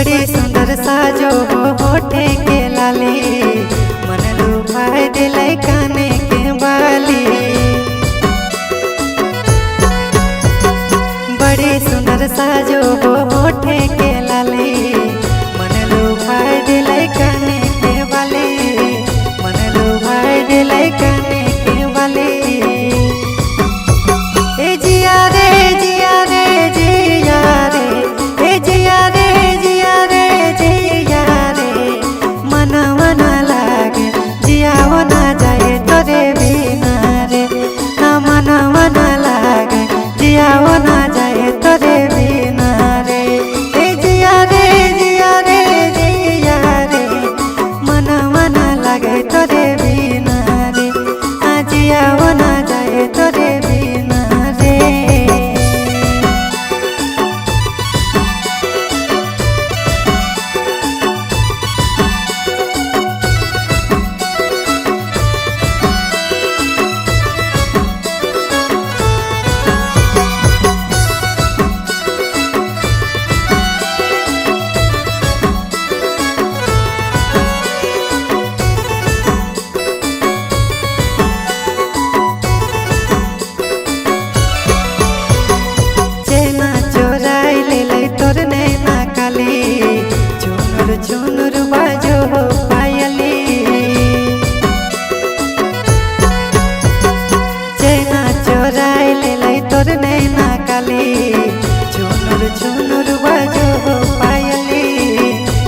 बड़ी सुंदर साजो हो होठे के लाली, मन लुभाए दिले काने के बाली। बड़ी सुंदर साजो हो होठे के लाली, मन लुभाए दिले काने के बाली, मन लुभाए दिले काने के बाली। ए जिया रे जिया रे जिया रे, ए जिया रे जिया रे जिया रे, मना मना लागे जिया ना जाए तोरे बिना रे, हाँ मना मना लागे जिया ना जाए तोरे बिना रे। ए जिया रे जिया रे जिया रे, मना मना लागे तोरे बिना रे, हाँ जिया ना जाए तोरे बिना रे। चुनुर चुनुर बाजो हो पायली, चैना चोराई ले लै तोर नैना काली। चुनुर चुनुर बाजो हो पायली,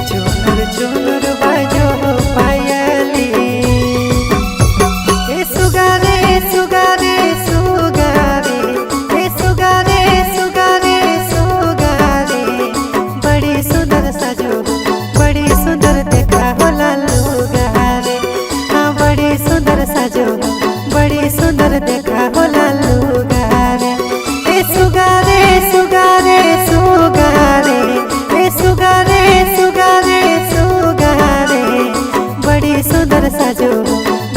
चुनुर चुनुर बाजो हो पायली। ए सुगारे सुगारे सुगारे, ए सुगारे सुगारे सुगारे, बड़ी सुंदर साजो बड़ी सुंदर देखा हो लालू गारे, हाँ बड़ी सुंदर साजो बड़ी सुंदर देखा हो लालू गारे। ए सुगारे सुगारे सुगारे, ए सुगारे सुगारे सुगारे, बड़ी सुंदर साजो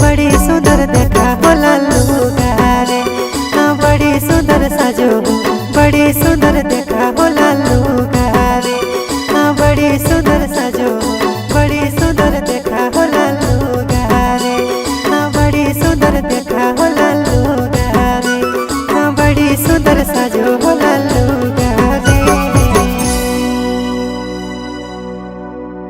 बड़ी सुंदर देखा हो लालू गारे, हाँ बड़ी सुंदर साजो बड़ी सुंदर देखा हो लालू गारे, हाँ बड़ी सुंदर साजो बड़ी सुंदर देखा हो लालू गारे, हाँ बड़ी सुंदर देखा हो लालू गारे, हाँ बड़ी सुंदर साजो